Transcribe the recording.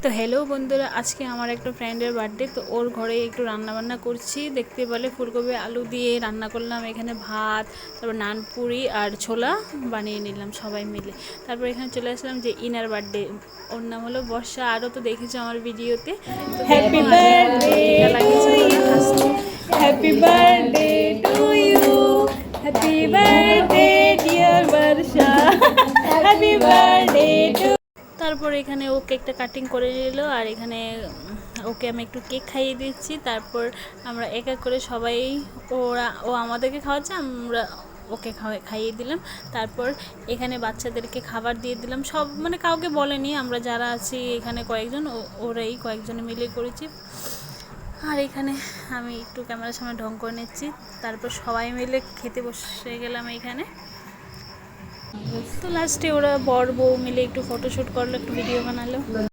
তো হ্যালো বন্ধুরা, আজকে আমার একটা ফ্রেন্ডের বার্থডে। তো ওর ঘরে একটু রান্না বান্না করছি। দেখতে পেলে ফুলকপি আলু দিয়ে রান্না করলাম। এখানে ভাত, তারপর নানপুরি আর ছোলা বানিয়ে নিলাম সবাই মিলে। তারপর এখানে চলে আসলাম যে ইনার বার্থডে, ওর নাম হলো বর্ষা। আরও তো দেখেছো আমার ভিডিওতে। তো happy birthday to you, happy birthday to you, happy birthday dear Barsha, happy birthday to. তারপর এখানে ও কেকটা কাটিং করে নিল, আর এখানে ওকে আমি একটু কেক খাইয়ে দিচ্ছি। তারপর আমরা এক এক করে সবাই, ও আমাদেরকে খাওয়াচ্ছে, আমরা ওকে খাইয়ে দিলাম। তারপর এখানে বাচ্চাদেরকে খাবার দিয়ে দিলাম। সব মানে কাউকে বলেনি, আমরা যারা আছি এখানে কয়েকজন, ওরাই কয়েকজনে মিলে করেছি। আর এখানে আমি একটু ক্যামেরার সামনে ঢং করে নিচ্ছি। তারপর সবাই মিলে খেতে বসে গেলাম এখানে। তো লাস্টে ওরা বর বউ মিলে একটু ফটোশ্যুট করলো, একটু ভিডিও বানালো।